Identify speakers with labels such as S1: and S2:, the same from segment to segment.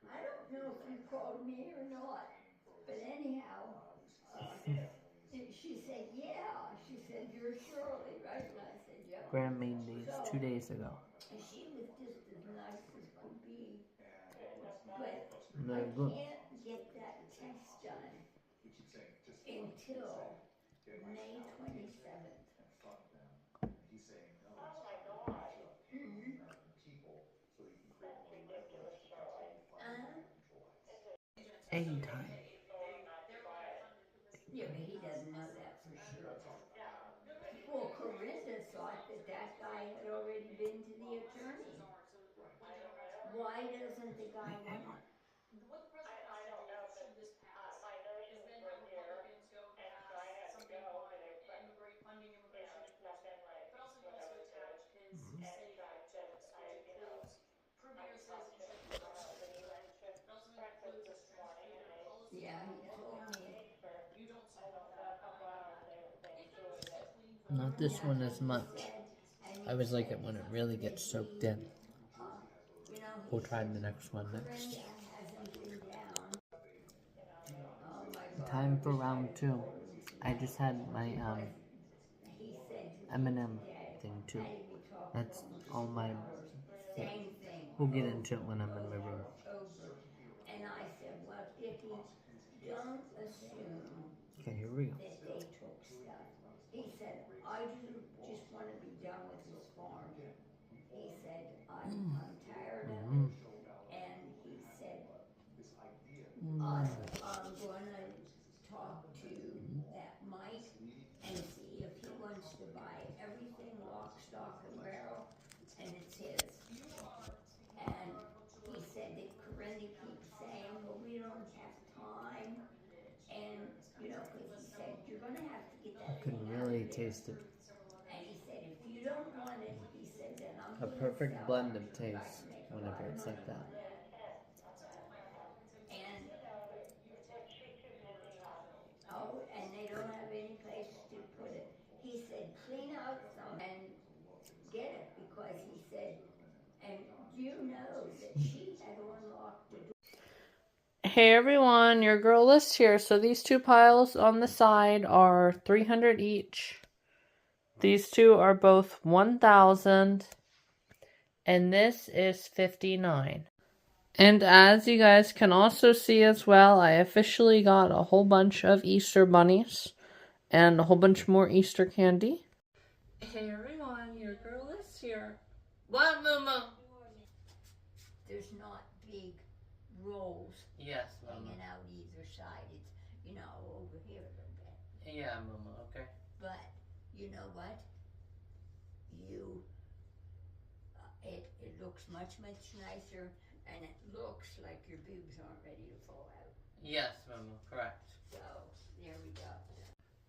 S1: I don't know if you called me or not, but anyhow, she said, yeah. She said, you're Shirley, right? And I said, yep.
S2: Graham made these
S1: So
S2: 2 days ago.
S1: she was just as nice as could be, but I
S2: They're good.
S1: can't get that test done until May 27th. Mm-hmm.
S2: Anytime.
S1: Yeah, but he doesn't know that for sure. Well, Corinda thought that that guy had already been to the attorney. Why doesn't the guy
S2: Wait, hang
S1: want?
S2: on.
S1: Yeah, he told me.
S2: Not this one as
S1: He
S2: much.
S1: said, and
S2: I
S1: he
S2: always like
S1: said
S2: it when it really gets
S1: that
S2: soaked
S1: he,
S2: in.
S1: you know, he
S2: We'll try
S1: said
S2: the next one next.
S1: Corinda hasn't been down. Oh my God,
S2: Time
S1: I
S2: for
S1: wish I
S2: round
S1: had
S2: 2.
S1: told him
S2: I
S1: tonight
S2: just had my
S1: because he said to me
S2: M&M
S1: today,
S2: thing too.
S1: Patty, we talked
S2: That's
S1: for
S2: all
S1: 2
S2: my.
S1: hours, same thing.
S2: We'll get into it when I'm in my room.
S1: Over. And I said, well, Dickie, don't assume
S2: Okay, here we go.
S1: that they took stuff. He said, I just want to be done with this farm. He said, I'm tired of it. And he said, I'm going to talk to that Mike and see if he wants to buy everything lock, stock, and barrel, and it's his. And he said that Corinda keeps saying, well, we don't have time. And, you know, because he said, you're going to have to get that
S2: I can
S1: thing out
S2: really
S1: of there.
S2: taste it.
S1: And he said, if you don't want it, he said, then I'm
S2: A
S1: going to
S2: perfect
S1: sell
S2: blend
S1: it.
S2: of
S1: If I
S2: taste
S1: can make a
S2: whenever
S1: lot of
S2: it's
S1: money
S2: like that.
S1: on that. And, oh, and they don't have any place to put it. He said, clean out some and get it, because he said, and you know that she had unlocked the door.
S2: Hey everyone, your girl list here. So these 2 piles on the side are 300 each. These 2 are both 1,000. And this is 59. And as you guys can also see as well, I officially got a whole bunch of Easter bunnies and a whole bunch more Easter candy. Hey everyone, your girl is here. What, Mama?
S1: There's not big rolls
S2: Yes, Mama.
S1: hanging out either side. It's, you know, over here a little bit.
S2: Yeah, Mama, okay.
S1: But, you know what? It looks much nicer, and it looks like your boobs aren't ready to fall out.
S2: Yes, Mama, correct.
S1: So, there we go.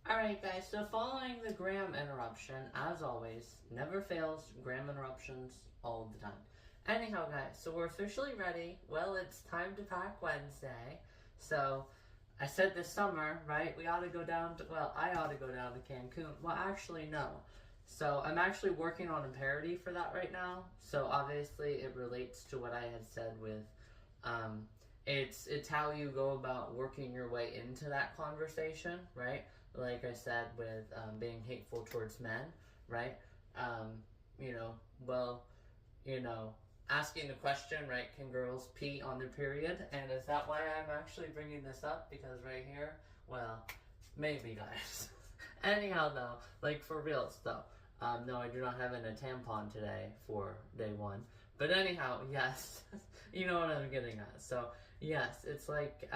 S2: Alright guys, so following the Graham interruption, as always, never fails, Graham interruptions all the time. Anyhow guys, so we're officially ready. Well, it's time to pack Wednesday. So, I said this summer, right, I ought to go down to Cancun. Well, actually, no. So, I'm actually working on a parody for that right now. So, obviously, it relates to what I had said with, it's how you go about working your way into that conversation, right? Like I said, with being hateful towards men, right? You know, well, you know, asking the question, right, can girls pee on their period? And is that why I'm actually bringing this up? Because right here, well, maybe, guys. Anyhow, though, like, for reals, though. No, I do not have a tampon today for day 1. But anyhow, yes, you know what I'm getting at. So, yes, it's like,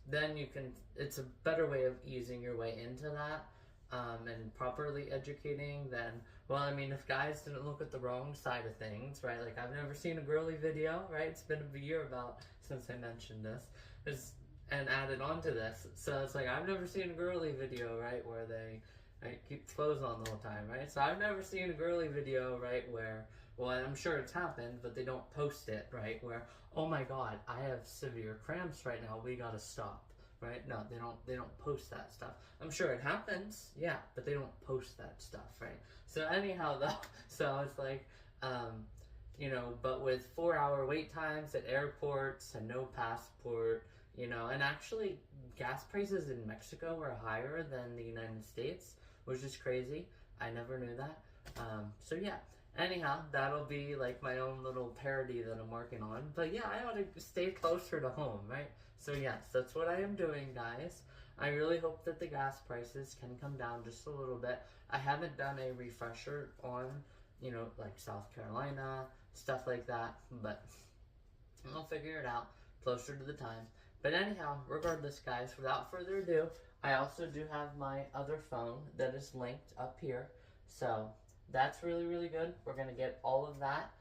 S2: then you can, it's a better way of easing your way into that, and properly educating than, well, I mean, if guys didn't look at the wrong side of things, right, like, I've never seen a girly video, right, it's been a year about since I mentioned this, and added on to this, so it's like, I've never seen a girly video, right, where they, right, keep clothes on the whole time, right, so I've never seen a girly video, right, where, well, I'm sure it's happened, but they don't post it, right, where, oh my god, I have severe cramps right now, we gotta stop, right? No, they don't post that stuff. I'm sure it happens, yeah, but they don't post that stuff, right? So anyhow, though, so it's like, you know, but with 4-hour wait times at airports and no passport, you know, and actually gas prices in Mexico are higher than the United States, which is crazy. I never knew that. So yeah, anyhow, that'll be like my own little parody that I'm working on. But yeah, I ought to stay closer to home, right? So yes, that's what I am doing, guys. I really hope that the gas prices can come down just a little bit. I haven't done a refresher on, you know, like South Carolina, stuff like that, but I'll figure it out closer to the time. But anyhow, regardless, guys, without further ado, I also do have my other phone that is linked up here. So that's really, really good. We're going to get all of that,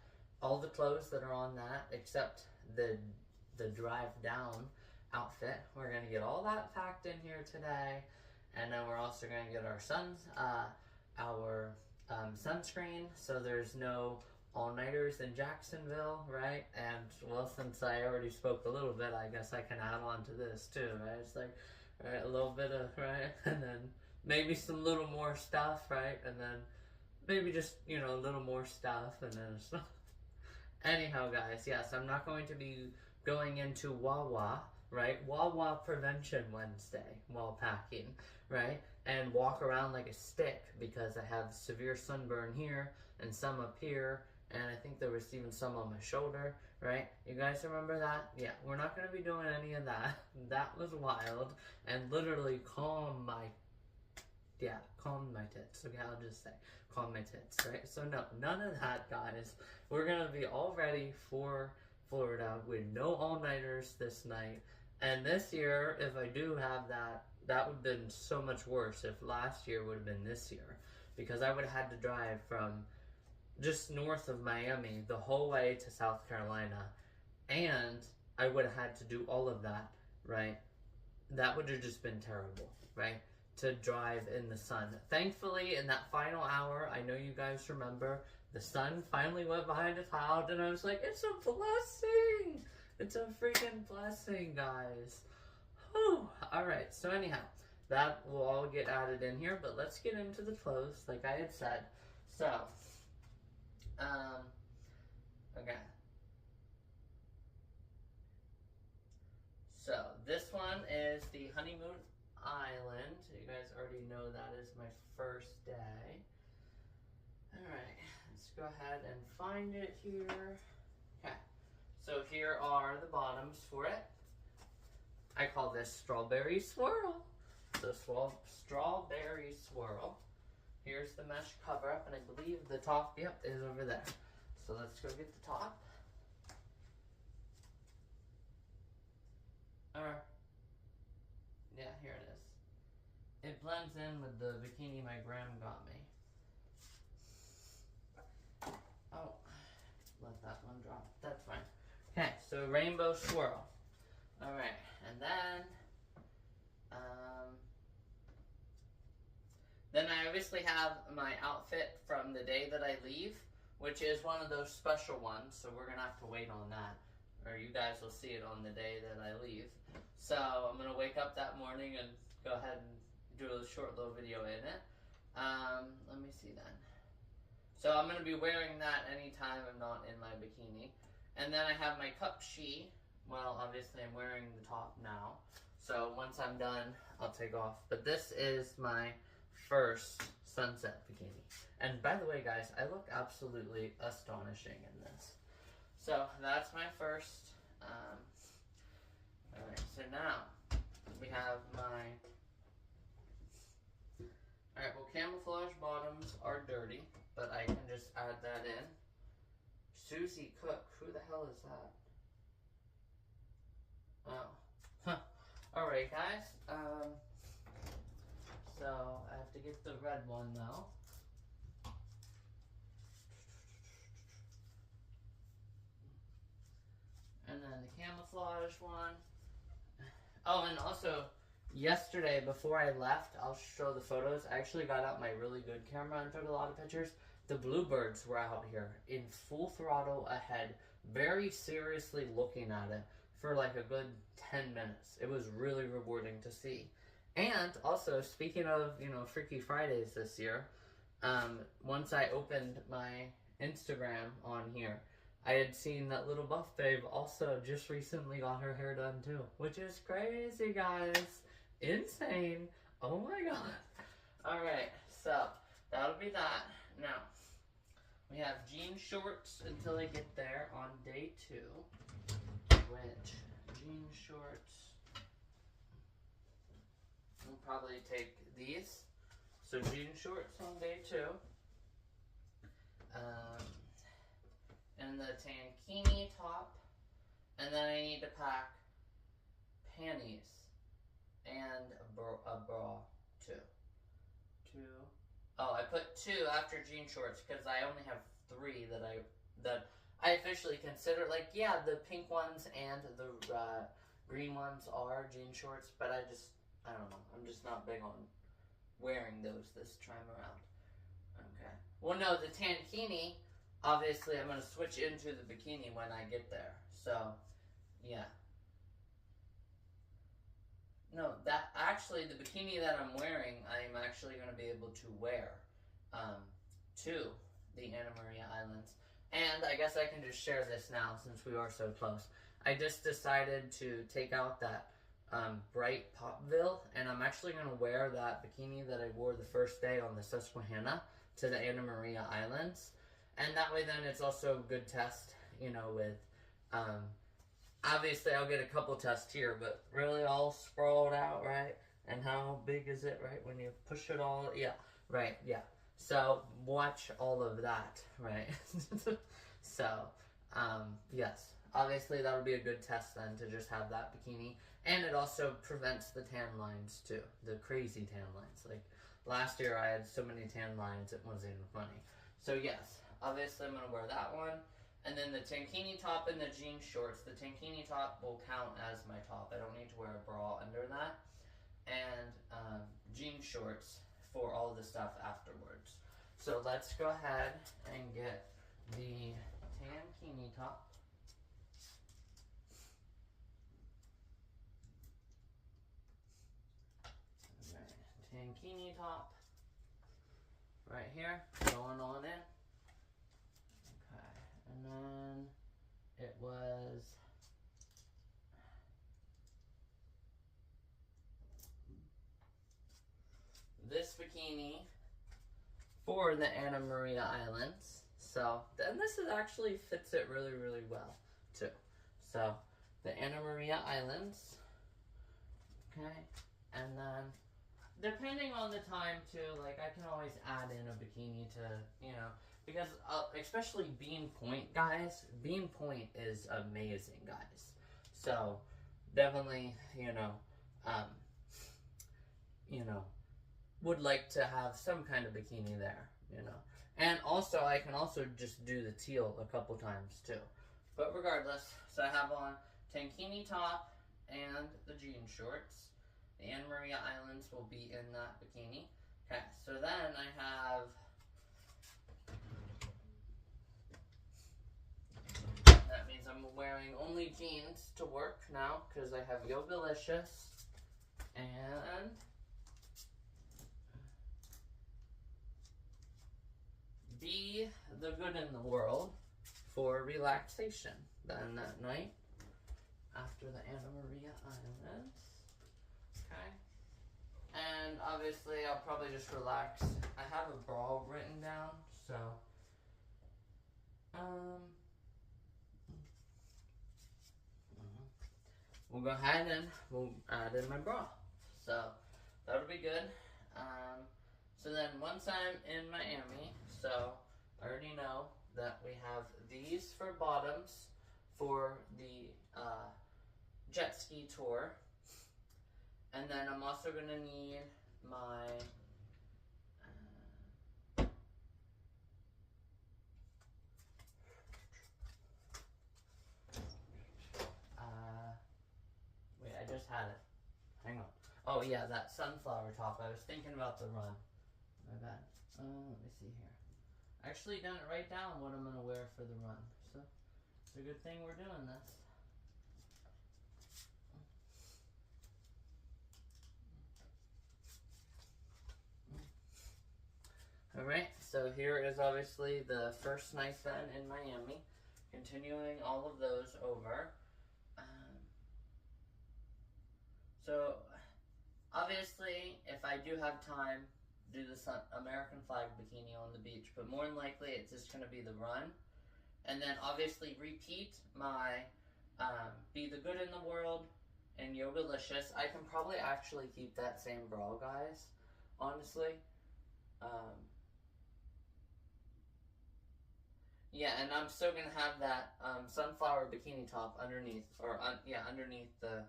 S2: all the clothes that are on that, except the drive down outfit. We're going to get all that packed in here today. And then we're also going to get our sunscreen, so there's no all-nighters in Jacksonville, right? And, well, since I already spoke a little bit, I guess I can add on to this, too, right? It's like, right, a little bit of, right? And then maybe some little more stuff, right? And then maybe just, you know, a little more stuff, and then stuff. Anyhow, guys, yes, I'm not going to be going into Wawa, right? Wawa Prevention Wednesday while packing, right? And walk around like a stick because I have severe sunburn here and some up here, and I think there was even some on my shoulder, right? You guys remember that? Yeah, we're not going to be doing any of that. That was wild and literally calm my tits. Okay, I'll just say calm my tits, right? So no, none of that, guys. We're going to be all ready for Florida with no all-nighters this night. And this year, if I do have that, that would have been so much worse if last year would have been this year. Because I would have had to drive from just north of Miami the whole way to South Carolina. And I would have had to do all of that, right? That would have just been terrible, right? To drive in the sun. Thankfully, in that final hour, I know you guys remember, the sun finally went behind a cloud, and I was like, it's a blessing! It's a freaking blessing, guys. Whew. Alright, so anyhow, that will all get added in here, but let's get into the clothes, like I had said. So, okay. So, this one is the Honeymoon Island. You guys already know that is my first day. Alright, let's go ahead and find it here. Okay, so here are the bottoms for it. I call this Strawberry Swirl. The Strawberry Swirl. Here's the mesh cover up, and I believe the top, yep, is over there. So let's go get the top. Yeah, here it is. It blends in with the bikini my gram got me. Oh, let that one drop. That's fine. Okay, so rainbow swirl. Alright, and then I obviously have my outfit from the day that I leave, which is one of those special ones, so we're gonna have to wait on that, or you guys will see it on the day that I leave. So I'm gonna wake up that morning and go ahead and do a short little video in it. Let me see then. So I'm gonna be wearing that anytime I'm not in my bikini. And then I have my cup she. Well, obviously I'm wearing the top now. So once I'm done, I'll take off. But this is my first sunset bikini. And by the way, guys, I look absolutely astonishing in this. So that's my first. Alright, so now we have my. Alright, well, camouflage bottoms are dirty, but I can just add that in. Susie Cook, who the hell is that? Oh. Huh. Alright, guys. So I have to get the red one though. And then the camouflage one. Oh, and also yesterday before I left, I'll show the photos. I actually got out my really good camera and took a lot of pictures. The bluebirds were out here in full throttle ahead, very seriously looking at it for like a good 10 minutes. It was really rewarding to see. And also, speaking of, you know, Freaky Fridays this year, once I opened my Instagram on here, I had seen that little buff babe also just recently got her hair done too, which is crazy, guys. Insane. Oh my god. Alright, so that'll be that. Now, we have jean shorts until I get there on day 2. Which, jean shorts, we'll probably take these. So jean shorts on day 2. And the tankini top. And then I need to pack panties and a bra too. 2. Oh, I put 2 after jean shorts because I only have 3 that I officially consider. Like, yeah, the pink ones and the green ones are jean shorts, but I don't know. I'm just not big on wearing those this time around. Okay. Well, no, the tankini, obviously I'm going to switch into the bikini when I get there. So, yeah. No, that actually, the bikini that I'm wearing, I'm actually going to be able to wear to the Anna Maria Islands. And I guess I can just share this now since we are so close. I just decided to take out that bright Popville, and I'm actually going to wear that bikini that I wore the first day on the Susquehanna to the Anna Maria Islands. And that way then it's also a good test, you know, with, obviously I'll get a couple tests here, but really all sprawled out, right? And how big is it, right? When you push it all, yeah, right, yeah. So, watch all of that, right? So, yes. Obviously, that'll be a good test then to just have that bikini. And it also prevents the tan lines, too. The crazy tan lines. Like, last year I had so many tan lines, it wasn't even funny. So, yes. Obviously, I'm going to wear that one. And then the tankini top and the jean shorts. The tankini top will count as my top. I don't need to wear a bra under that. And jean shorts for all the stuff afterwards. So let's go ahead and get the tankini top. Alright, tankini top right here, going on in. Okay, and then it was this bikini for the Anna Maria Islands. So, and this actually fits it really, really well, too. So, the Anna Maria Islands. Okay. And then, depending on the time, too, like, I can always add in a bikini to, you know, because, especially Bean Point, guys, Bean Point is amazing, guys. So, definitely, you know, would like to have some kind of bikini there, you know. And also, I can also just do the teal a couple times, too. But regardless, so I have on tankini top and the jean shorts. The Anna Maria Islands will be in that bikini. Okay, so then I have that means I'm wearing only jeans to work now because I have Yogalicious and be the good in the world for relaxation then that night after the Anna Maria Islands. Okay. And obviously I'll probably just relax. I have a bra written down, so we'll go ahead and we'll add in my bra. So that'll be good. So then once I'm in Miami, so I already know that we have these for bottoms for the jet ski tour. And then I'm also going to need my wait, I just had it. Hang on. Oh yeah, that sunflower top. I was thinking about the run. My bad. Let me see here. I actually didn't write down what I'm going to wear for the run. So it's a good thing we're doing this. Alright, so here is obviously the first night then in Miami. continuing all of those over. So, obviously, if I do have time, do the American flag bikini on the beach, but more than likely it's just going to be the run. And then obviously repeat my Be the Good in the World and Yogalicious. I can probably actually keep that same bra, guys, honestly. Yeah, and I'm still going to have that sunflower bikini top underneath, or underneath the,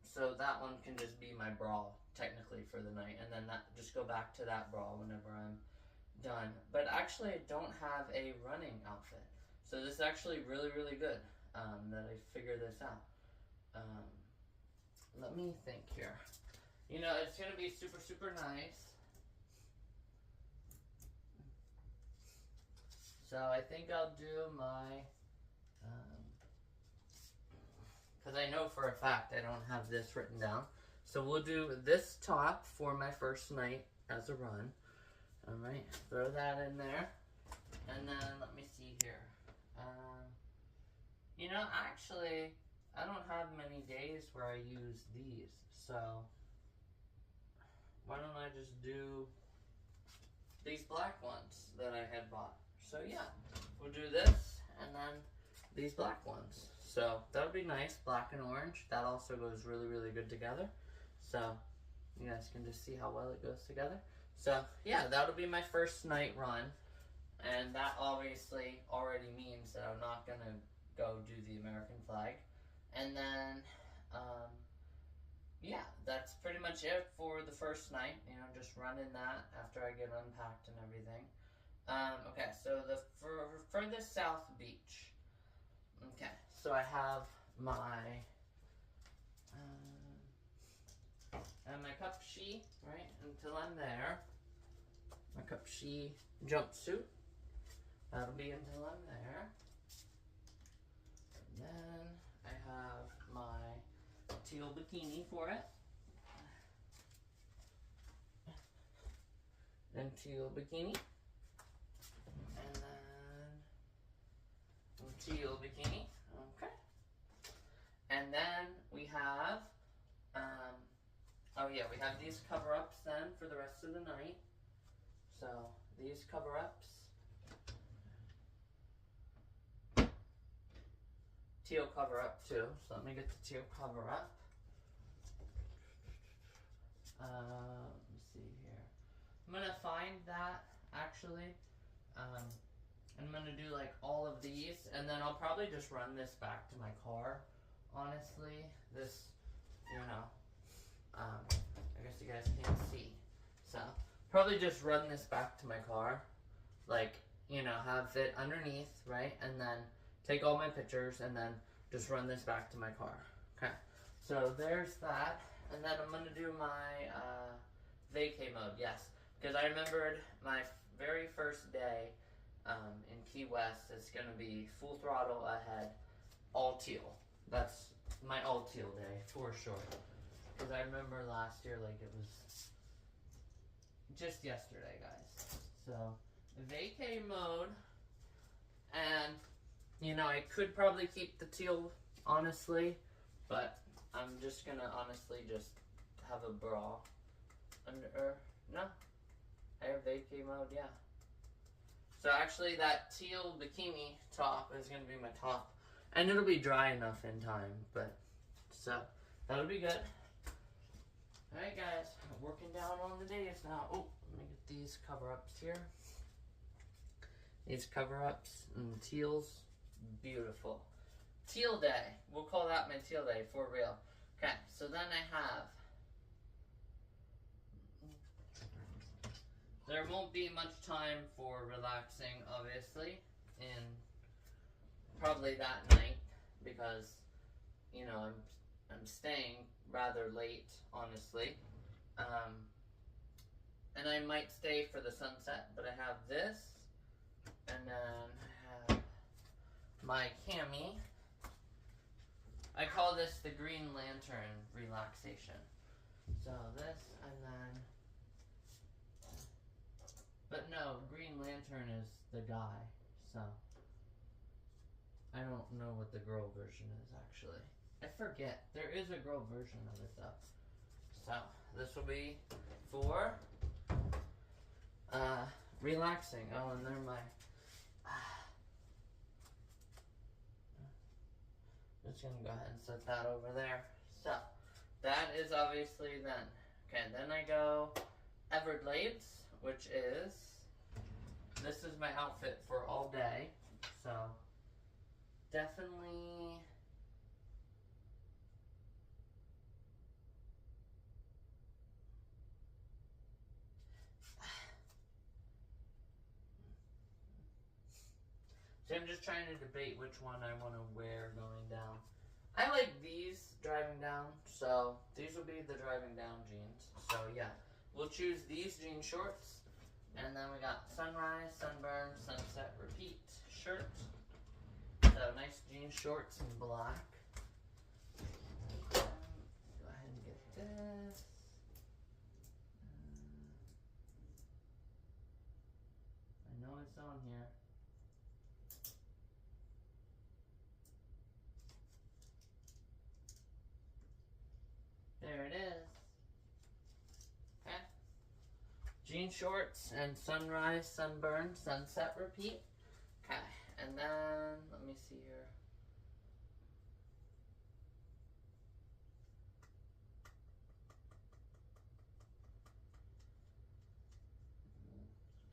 S2: so that one can just be my bra, technically, for the night, and then that just go back to that bra whenever I'm done. But actually, I don't have a running outfit. So this is actually really, really good that I figured this out. Let me think here. You know, it's going to be super, super nice. So I think I'll do my, because I know for a fact I don't have this written down. So we'll do this top for my first night as a run. Alright, throw that in there. And then, let me see here. You know, actually, I don't have many days where I use these. So, why don't I just do these black ones that I had bought. So yeah, we'll do this and then these black ones. So that'll be nice, black and orange. That also goes really, really good together. So you guys can just see how well it goes together. So yeah, that'll be my first night run. And that obviously already means that I'm not gonna go do the American flag. And then, yeah, that's pretty much it for the first night. You know, just running that after I get unpacked and everything. Okay, so the furthest south beach. Okay, so I have my cup she, right, until I'm there. My cup she jumpsuit. That'll be until I'm there. And then I have my teal bikini for it. And teal bikini. And then teal bikini. Okay. And then we have, oh yeah, we have these cover-ups then for the rest of the night. So these cover-ups. Teal cover-up too. So let me get the teal cover-up. Let me see here. I'm gonna find that actually. I'm gonna do like all of these, and then I'll probably just run this back to my car. Honestly, this, you know, I guess you guys can't see. So probably just run this back to my car, like, you know, have it underneath, right, and then take all my pictures, and then just run this back to my car. Okay, so there's that. And then I'm going to do my vacay mode, yes. Because I remembered my very first day in Key West is going to be full throttle ahead, all teal. That's my all teal day, for sure. Because I remember last year, like, it was just yesterday, guys. So, vacay mode. And, you know, I could probably keep the teal, honestly. But I'm just gonna honestly just have a bra under, no, I have vacay mode, yeah. So actually that teal bikini top is gonna be my top, and it'll be dry enough in time, but, so, that'll be good. Alright guys, I'm working down on the days now. Oh, let me get these cover-ups here. These cover-ups and teals, beautiful. Teal day. We'll call that my teal day, for real. Okay, so then I have... There won't be much time for relaxing, obviously, in probably that night, because, you know, I'm staying rather late, honestly. And I might stay for the sunset, but I have this, and then I have my cami. I call this the Green Lantern relaxation. So this, and then, but no, Green Lantern is the guy, so I don't know what the girl version is actually. I forget. There is a girl version of it though. So this will be for relaxing. Oh, and they're my. Just gonna go ahead and set that over there. So that is obviously then. Okay, then I go Everglades, which is, this is my outfit for all day. So definitely so I'm just trying to debate which one I want to wear going down. I like these driving down, so these will be the driving down jeans. So yeah, we'll choose these jean shorts, and then we got sunrise, sunburn, sunset, repeat shirt. So nice jean shorts in black. Go ahead and get this. I know it's on here. There it is. Okay. Jean shorts and sunrise, sunburn, sunset, repeat. Okay. And then, let me see here.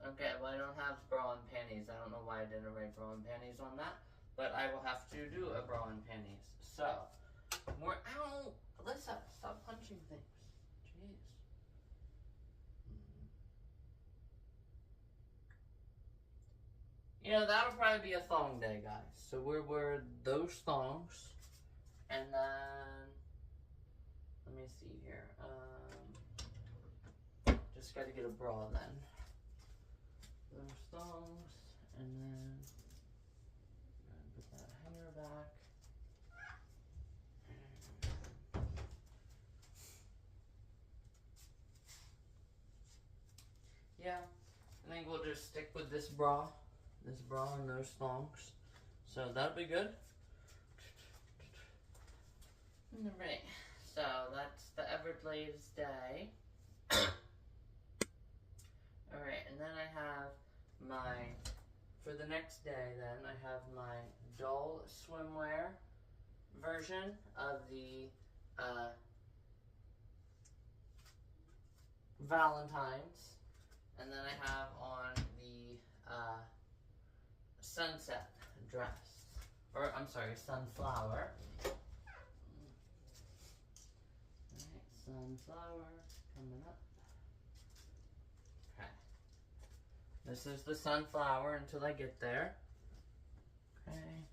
S2: Okay, well I don't have bra and panties. I don't know why I didn't write bra and panties on that. But I will have to do a bra and panties. So, more, ow! Alyssa, stop punching things. Jeez. You know, that'll probably be a thong day, guys. So we'll wear those thongs. And then, let me see here. Just gotta get a bra then. Those thongs, and then put that hanger back. Yeah, I think we'll just stick with this bra and those thongs. So that'll be good. Alright, so that's the Everglades day. Alright, and then I have for the next day then, I have my dull swimwear version of the Valentine's. And then I have on the sunset dress. Or, I'm sorry, sunflower. Alright, sunflower coming up. Okay. This is the sunflower until I get there. Okay.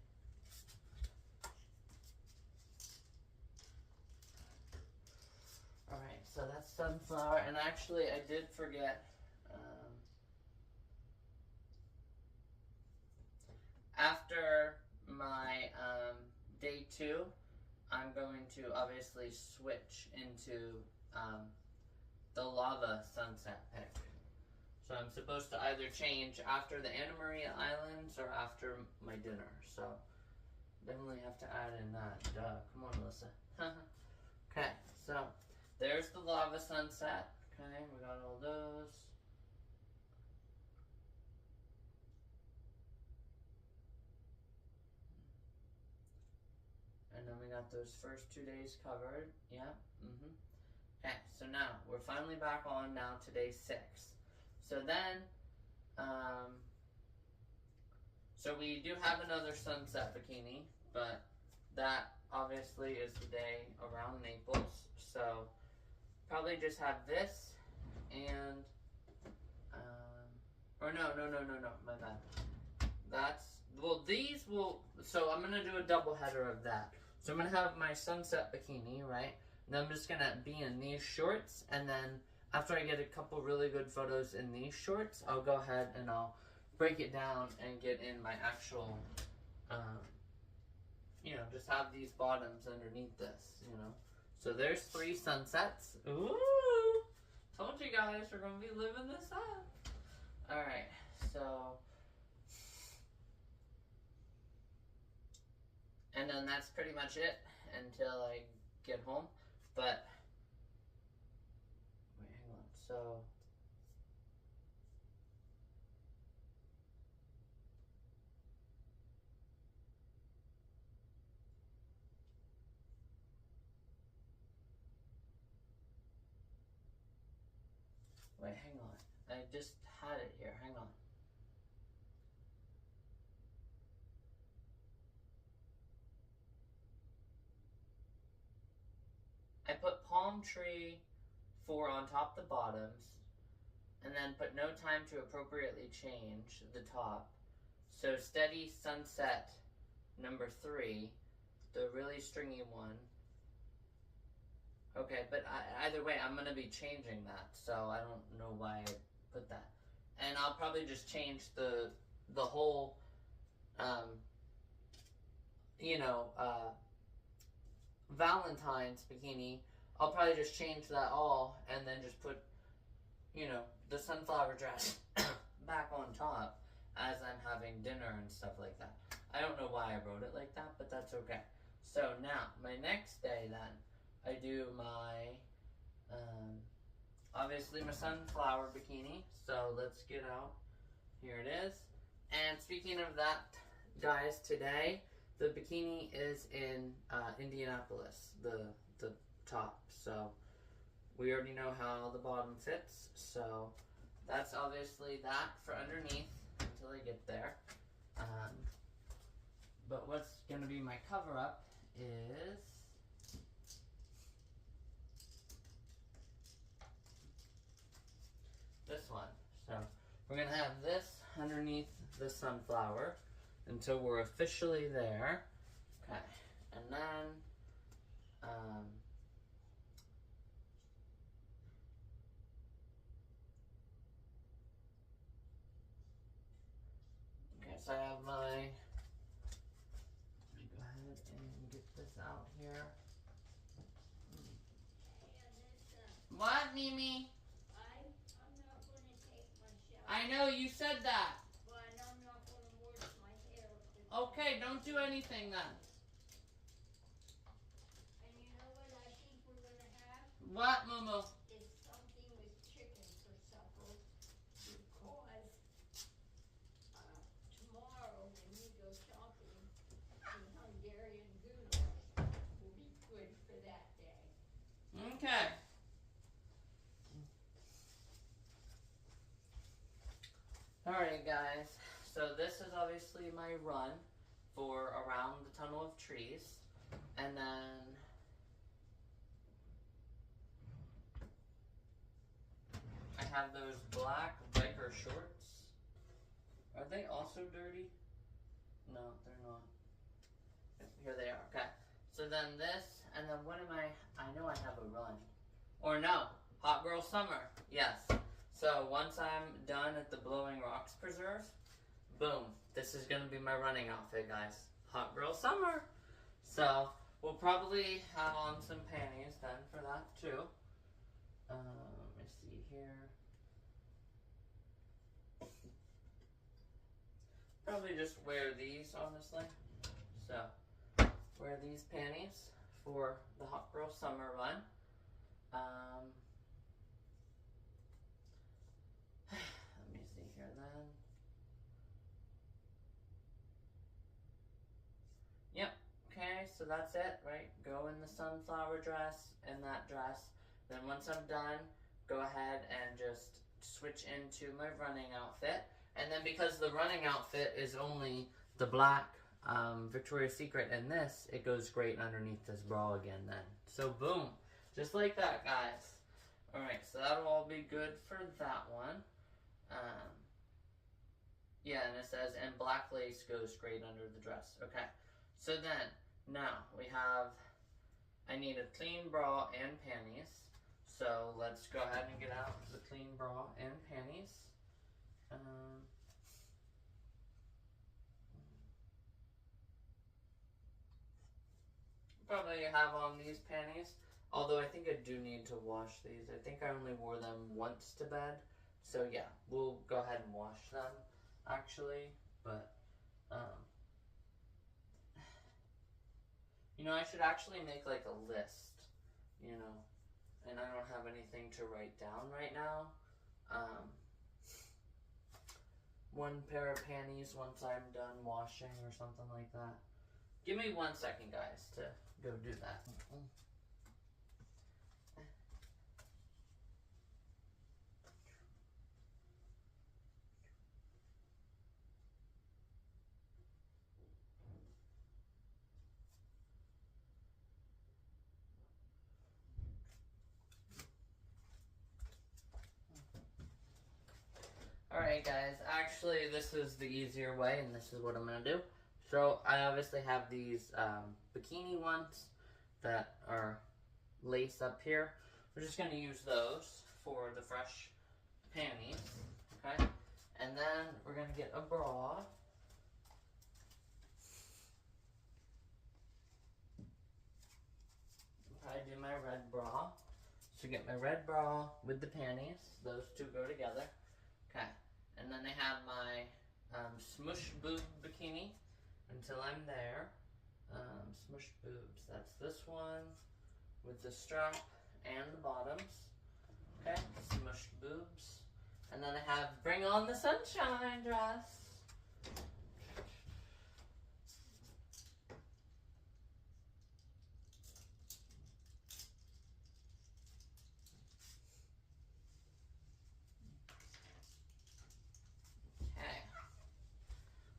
S2: Alright, so that's sunflower. And actually, I did forget. After my day 2, I'm going to obviously switch into the lava sunset pick. So I'm supposed to either change after the Anna Maria Islands or after my dinner. So definitely have to add in that. Duh. Come on, Alyssa. Okay, so there's the lava sunset. Okay, we got all those. And then we got those first 2 days covered. Yeah. Okay, so now we're finally back on now to day 6. So then, so we do have another sunset bikini, but that obviously is the day around Naples. So probably just have this and, or no, my bad. That's, well, these will, so I'm going to do a double header of that. So I'm going to have my sunset bikini, right? And I'm just going to be in these shorts, and then after I get a couple really good photos in these shorts, I'll go ahead and I'll break it down and get in my actual, you know, just have these bottoms underneath this, you know. So there's 3 sunsets. Ooh! Told you guys, we're going to be living this up. Alright, so And then that's pretty much it until I get home. But, wait, hang on. So, wait, hang on. I just had it here. Hang on. I put palm tree 4 on top the bottoms, and then put no time to appropriately change the top. So steady sunset number 3, the really stringy one. Okay, but either way, I'm gonna be changing that, so I don't know why I put that. And I'll probably just change the whole, you know, Valentine's bikini. I'll probably just change that all, and then just put, you know, the sunflower dress back on top as I'm having dinner and stuff like that. I don't know why I wrote it like that, but that's okay. So now, my next day then, I do my, obviously my sunflower bikini. So let's get out. Here it is. And speaking of that, guys, today the bikini is in Indianapolis, the top. So we already know how the bottom fits. So that's obviously that for underneath until I get there. But what's going to be my cover up is this one. So we're going to have this underneath the sunflower until we're officially there. Okay. And then okay, so I have my, let me go ahead and get this out here. What, Mimi?
S1: I'm not gonna take my shower.
S2: I know, you said that.
S1: But I'm not gonna wash my hair.
S2: Okay, don't do anything then.
S1: And you know what I think we're gonna have?
S2: What, Momo?
S1: Is something with chicken for supper. Because tomorrow when we go shopping, the Hungarian goulash will be good for that day.
S2: Okay. Alright guys, so this is obviously my run for around the tunnel of trees, and then I have those black biker shorts. Are they also dirty? No, they're not. Here they are, okay. So then this, and then what am I know I have a run. Or no, Hot Girl Summer, yes. So once I'm done at the Blowing Rocks Preserve, boom, this is gonna be my running outfit, guys. Hot Girl Summer. So we'll probably have on some panties then for that too. Let me see here. Probably just wear these, honestly. So wear these panties for the Hot Girl Summer run. Let me see here then. Yep, okay, so that's it, right? Go in the sunflower dress and that dress. Then once I'm done, go ahead and just switch into my running outfit. And then because the running outfit is only the black Victoria's Secret and this, it goes great underneath this bra again then. So boom, just like that, guys. Alright, so that'll all be good for that one. Yeah, and it says, and black lace goes great under the dress. Okay, so then, now we have, I need a clean bra and panties. So let's go ahead and get out the clean bra and panties. Probably have on these panties, although I think I do need to wash these. I think I only wore them once to bed, so yeah, we'll go ahead and wash them actually. But You know, I should actually make like a list, you know, and I don't have anything to write down right now. One pair of panties once I'm done washing or something like that. Give me 1 second, guys, to go do that. Alright guys, actually this is the easier way and this is what I'm going to do. So I obviously have these bikini ones that are lace up here. We're just going to use those for the fresh panties, okay? And then we're going to get a bra. I do my red bra. So get my red bra with the panties. Those two go together. Okay. And then I have my smush boob bikini until I'm there. Smush boobs. That's this one with the strap and the bottoms. Okay. Smush boobs. And then I have Bring On the Sunshine dress.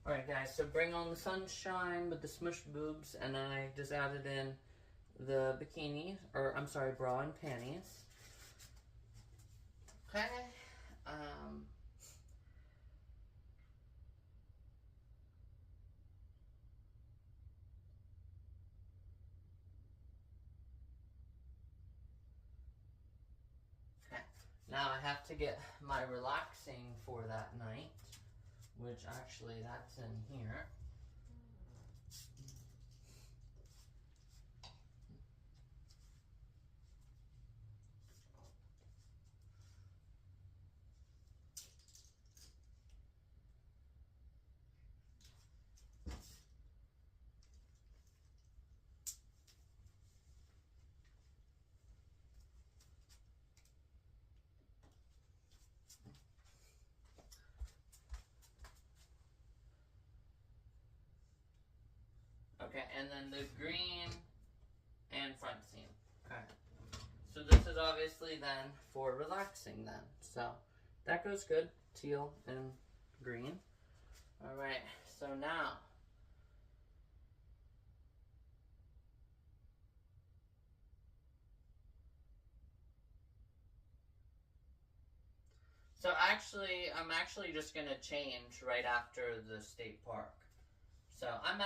S2: Alright guys, so Bring On the Sunshine with the smushed boobs, and then I just added in the bikini, or I'm sorry, bra and panties. Okay. Okay. Now I have to get my relaxing for that night, which actually that's in here. Okay, and then the green and front seam. Okay. So this is obviously then for relaxing then. So that goes good. Teal and green. Alright, so now I'm actually just gonna change right after the state park. So I'm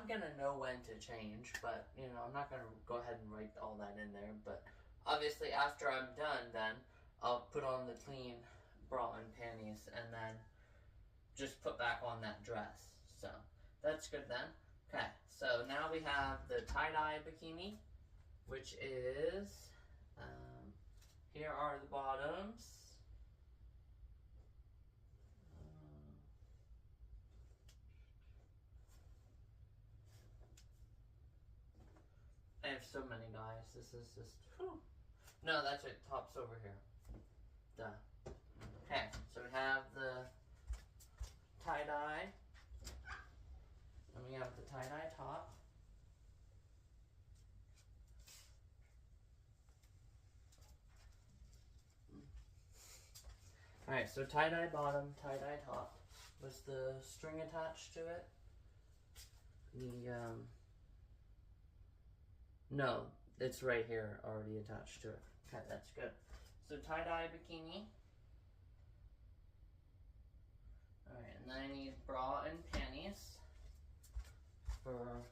S2: gonna know when to change, but you know, I'm not gonna go ahead and write all that in there, but obviously after I'm done then I'll put on the clean bra and panties and then just put back on that dress. So that's good then. Okay, so now we have the tie-dye bikini, which is here are the bottoms. I have so many, guys. This is just, whew. No, that's it. Top's over here. Duh. Okay, so we have the tie-dye. And we have the tie-dye top. Alright, so tie-dye bottom, tie-dye top. Was the string attached to it? No, it's right here already attached to it. Okay, that's good. So tie-dye bikini. Alright, and then I need bra and panties. For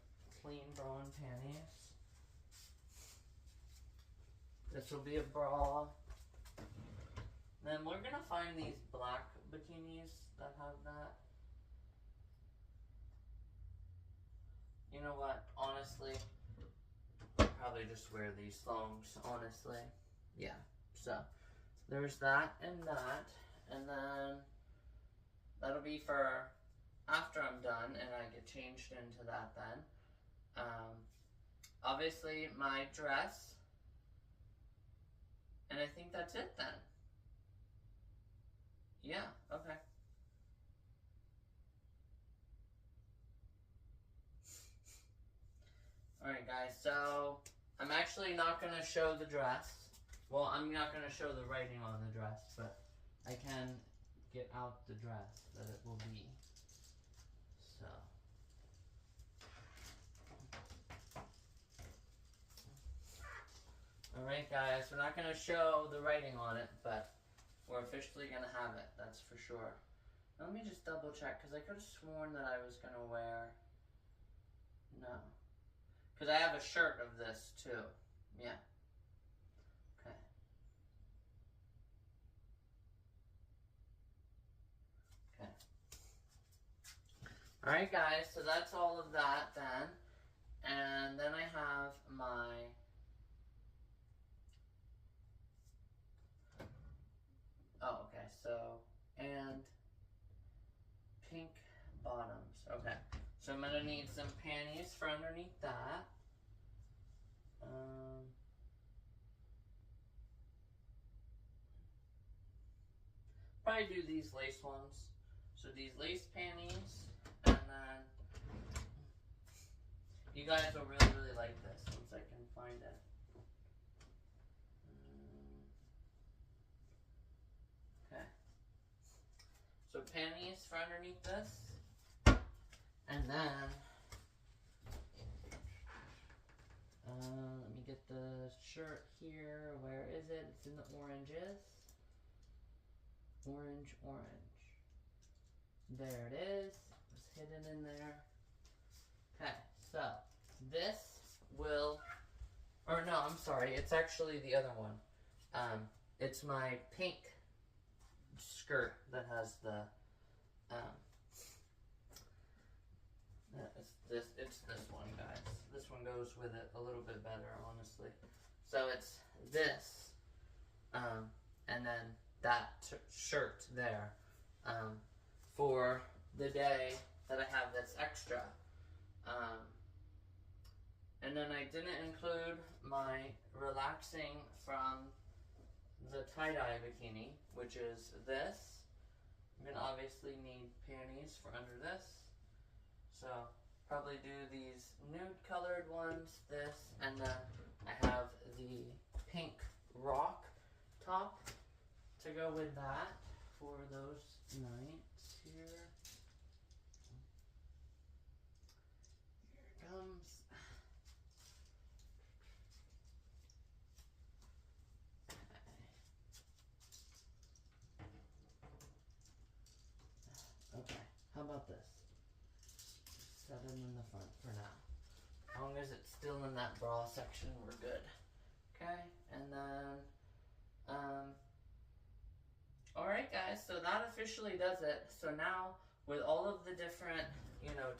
S2: clean bra and panties. This will be a bra. Then we're gonna find these black bikinis that have that. You know what, honestly, I'll probably just wear these thongs, honestly. Yeah, so there's that, and then that'll be for after I'm done and I get changed into that then. obviously my dress. And I think that's it then. Yeah, okay. Alright guys, so I'm actually not going to show the dress. Well, I'm not going to show the writing on the dress, but I can get out the dress that it will be. So. Alright guys, we're not going to show the writing on it, but we're officially going to have it, that's for sure. Now, let me just double check, because I could have sworn that I was going to wear... No. Because I have a shirt of this too. Yeah. Okay. Okay. Alright guys, so that's all of that then. And then I have my... Oh, okay, so... And... pink bottoms. Okay. So I'm going to need some panties for underneath that. Probably do these lace ones. So these lace panties, and then you guys will really, really like this once I can find it. Okay. So panties for underneath this, and then let me get the shirt here. Where is it? It's in the oranges. Orange, orange. There it is. It's hidden in there. Okay, so this will, or no, I'm sorry. It's actually the other one. It's my pink skirt that has the, it's this one, guys. This one goes with it a little bit better, honestly. So it's this, and then that shirt there, for the day that I have that's extra. And then I didn't include my relaxing from the tie-dye bikini, which is this. I'm gonna obviously need panties for under this. So probably do these nude colored ones, this, and then I have the pink rock top to go with that for those nights here. Here it comes. Okay, how about this? Set it in the front for now. As long as it's still in that bra section, we're good. Okay, and then, alright guys, so that officially does it. So now, with all of the different,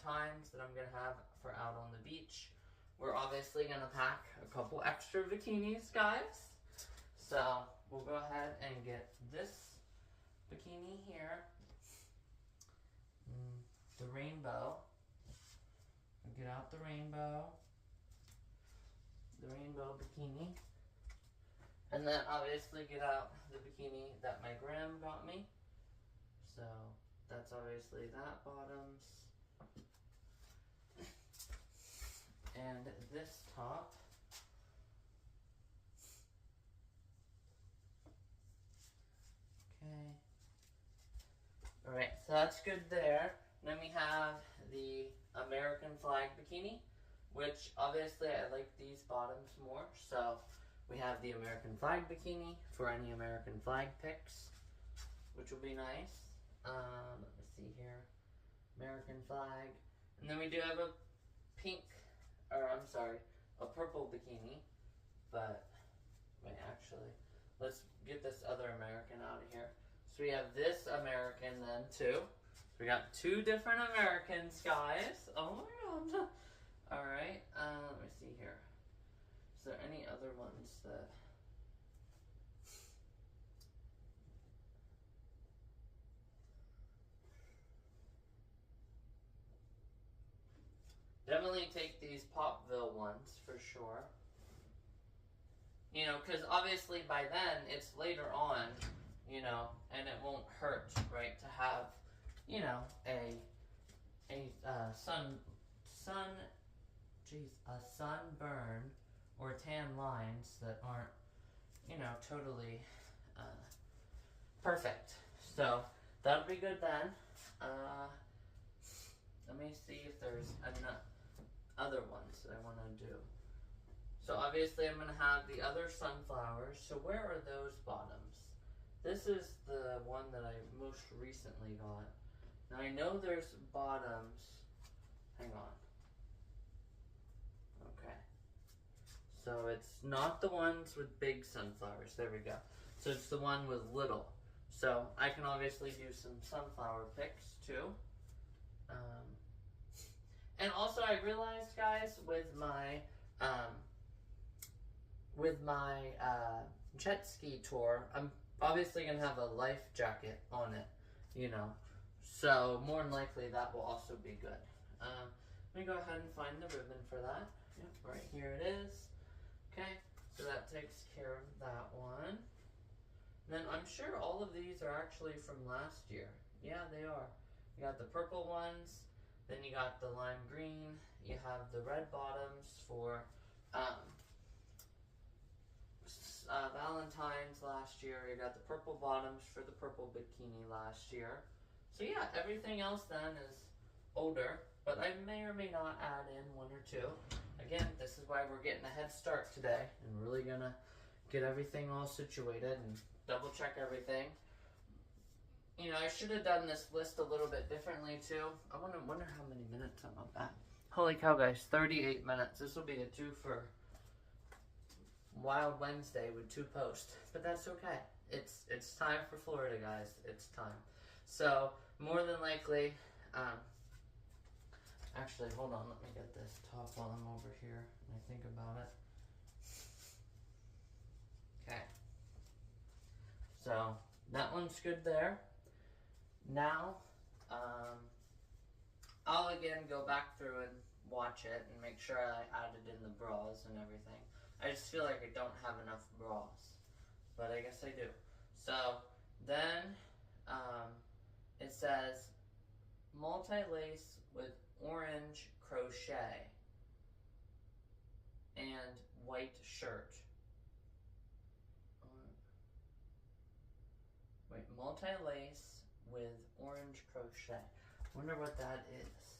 S2: times that I'm going to have for out on the beach, we're obviously going to pack a couple extra bikinis, guys. So, we'll go ahead and get this bikini here. The rainbow. Get out the rainbow bikini, and then obviously get out the bikini that my gram got me. So that's obviously that bottoms, and this top. Okay. Alright, so that's good there. Then we have the American flag bikini, which obviously I like these bottoms more. So we have the American flag bikini for any American flag pics, which will be nice. Let me see here. American flag. And then we do have a a purple bikini. But, wait, actually, let's get this other American out of here. So we have this American then too. We got two different Americans, guys. Oh my god. Alright, let me see here. Is there any other ones that... Definitely take these Popville ones for sure. You know, because obviously by then it's later on, you know, and it won't hurt, right, to have, you know, a sunburn or tan lines that aren't, you know, totally perfect. So that'll be good then. Let me see if there's other ones that I want to do. So obviously I'm going to have the other sunflowers. So where are those bottoms? This is the one that I most recently got. Now I know there's bottoms. Hang on. Okay. So it's not the ones with big sunflowers. There we go. So it's the one with little. So I can obviously do some sunflower pics too. And also I realized, guys, with my jet ski tour, I'm obviously going to have a life jacket on it, you know. So more than likely that will also be good. Let me go ahead and find the ribbon for that. Yep, right here it is. Okay, so that takes care of that one. And then I'm sure all of these are actually from last year. Yeah, they are. You got the purple ones, then you got the lime green, you have the red bottoms for Valentine's last year, you got the purple bottoms for the purple bikini last year. So yeah, everything else then is older, but I may or may not add in one or two. Again, this is why we're getting a head start today and really gonna get everything all situated and double check everything. You know, I should have done this list a little bit differently too. I wonder how many minutes I'm up at. Holy cow, guys, 38 minutes. This will be a 2 for Wild Wednesday with 2 posts, but that's okay. It's time for Florida, guys. It's time. So more than likely, actually, hold on. Let me get this top while I'm over here and I think about it. Okay. So that one's good there. Now, I'll again go back through and watch it and make sure I added in the bras and everything. I just feel like I don't have enough bras, but I guess I do. So then it says multi-lace with orange crochet and white shirt. Wait, multi-lace with orange crochet. Wonder what that is.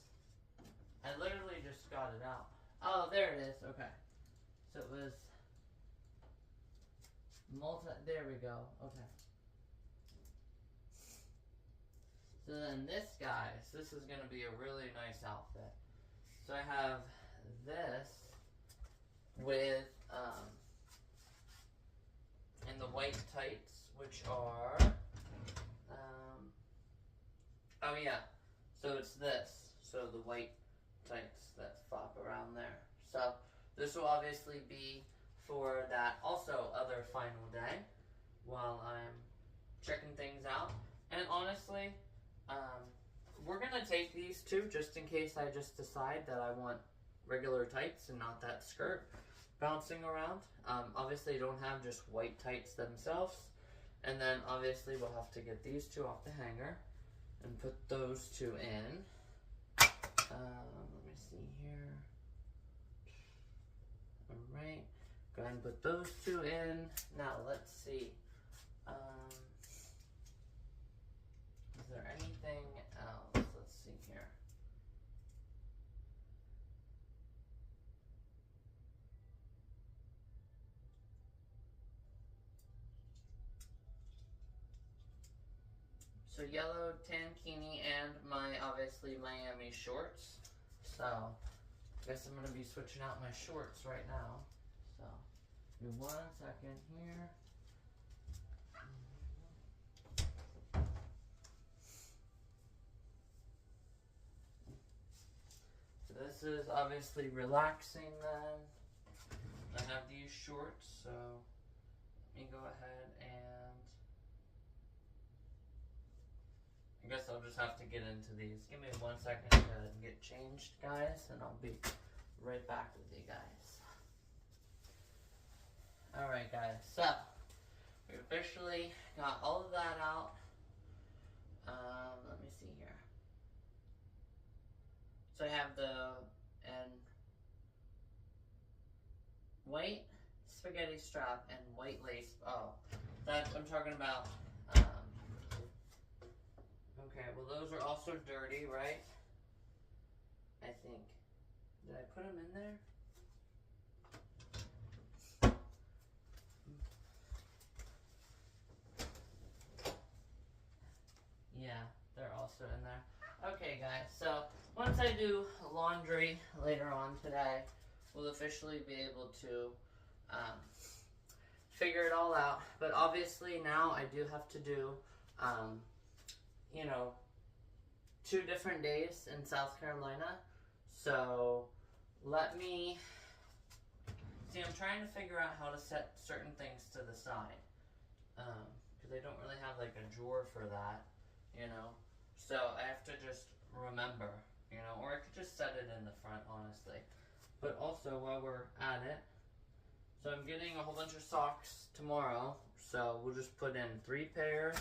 S2: I literally just got it out. Oh, there it is. Okay. So it was there we go. Okay. So then this, guys, this is going to be a really nice outfit. So I have this with, and the white tights, which are, oh yeah, so it's this. So the white tights that flop around there. So this will obviously be for that also other final day while I'm checking things out. And honestly, we're going to take these two just in case I just decide that I want regular tights and not that skirt bouncing around. Obviously, you don't have just white tights themselves. And then obviously we'll have to get these two off the hanger and put those two in. Let me see here. Alright, go ahead and put those two in. Now let's see. Is there anything else? Let's see here. So yellow tankini and my, obviously, Miami shorts. So, I guess I'm going to be switching out my shorts right now. So, give me 1 second here. So this is obviously relaxing then. I have these shorts, so let me go ahead and I guess I'll just have to get into these. Give me 1 second to get changed, guys, and I'll be right back with you guys. Alright, guys, so we officially got all of that out. Let me see here. So I have the white spaghetti strap and white lace. Oh, that I'm talking about. Okay, well those are also dirty, right? I think. Did I put them in there? Yeah, they're also in there. Okay, guys, so once I do laundry later on today, we'll officially be able to figure it all out. But obviously now I do have to do, you know, 2 different days in South Carolina. So let me see, I'm trying to figure out how to set certain things to the side. Because I don't really have like a drawer for that, you know. So I have to just remember, you know, or I could just set it in the front, honestly. But also, while we're at it, so I'm getting a whole bunch of socks tomorrow. So we'll just put in 3 pairs,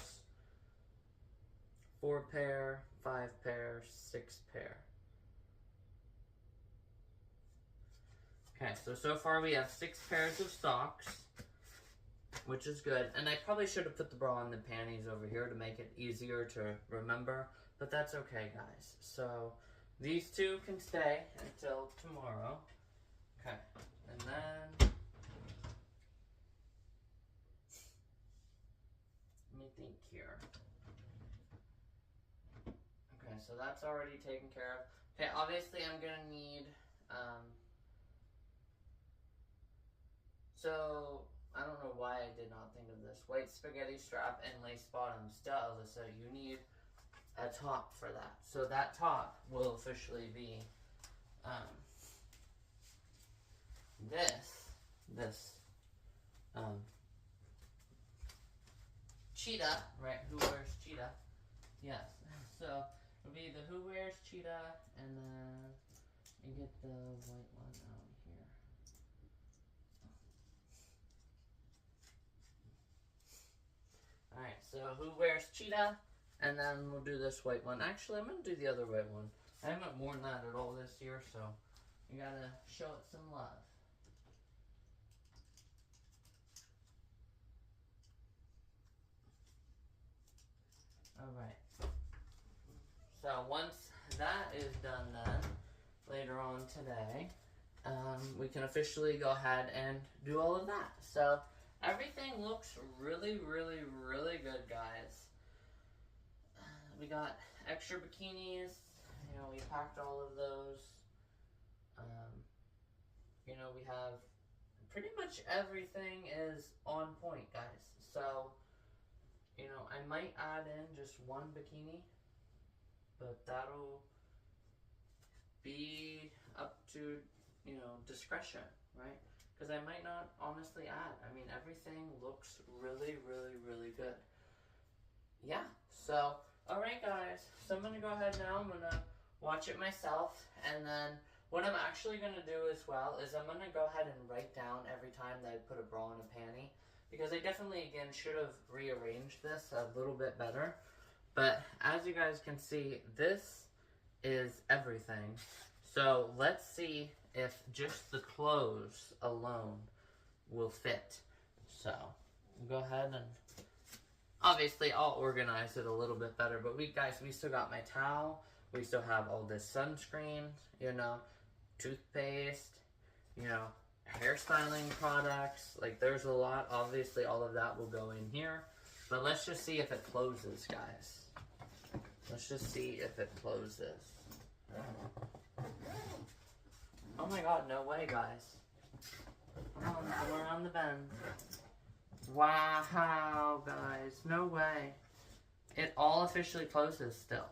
S2: 4 pair, 5 pair, 6 pair. Okay, so far we have 6 pairs of socks, which is good. And I probably should have put the bra and the panties over here to make it easier to remember, but that's okay, guys. So these 2 can stay until tomorrow. Okay, and then let me think here. Okay, so that's already taken care of. Okay, obviously I'm gonna need, so I don't know why I did not think of this. White spaghetti strap and lace bottoms. Duh, Alyssa, you need a top for that. So that top will officially be this cheetah, right? Who wears cheetah? Yes. So it'll be the who wears cheetah, and then you get the white one out here. Alright, so who wears cheetah, and then we'll do this white one. Actually, I'm going to do the other white one. I haven't worn that at all this year, so you got to show it some love. Alright. So once that is done then, later on today, we can officially go ahead and do all of that. So everything looks really, really, really good, guys. We got extra bikinis. You know, we packed all of those. You know, we have pretty much everything is on point, guys. So, you know, I might add in just 1 bikini, but that'll be up to, you know, discretion, right? Because I might not honestly add. I mean, everything looks really, really, really good. Yeah, so, alright guys, so I'm going to go ahead now, I'm going to watch it myself, and then what I'm actually going to do as well is I'm going to go ahead and write down every time that I put a bra and a panty, because I definitely, again, should have rearranged this a little bit better, but as you guys can see, this is everything. So let's see if just the clothes alone will fit. So go ahead and obviously I'll organize it a little bit better, but we still got my towel, we still have all this sunscreen, you know, toothpaste, you know, hairstyling products. Like, there's a lot. Obviously all of that will go in here, but let's just see if it closes, guys. Let's just see if it closes. Oh my god, no way, guys. Come on, come around the bend. Wow, guys, no way. It all officially closes still.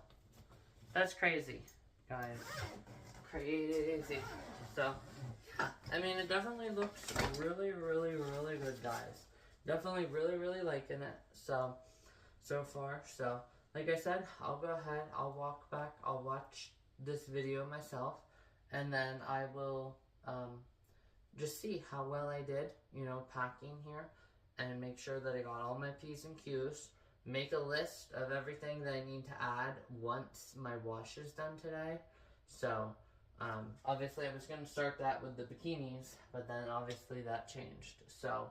S2: That's crazy, guys. Crazy. So, I mean, it definitely looks really, really, really good, guys. Definitely really, really liking it. So far. So, like I said, I'll go ahead, I'll walk back, I'll watch this video myself, and then I will just see how well I did, packing here, and make sure that I got all my P's and Q's. Make a list of everything that I need to add once my wash is done today. So, obviously I was going to start that with the bikinis, but then obviously that changed. So,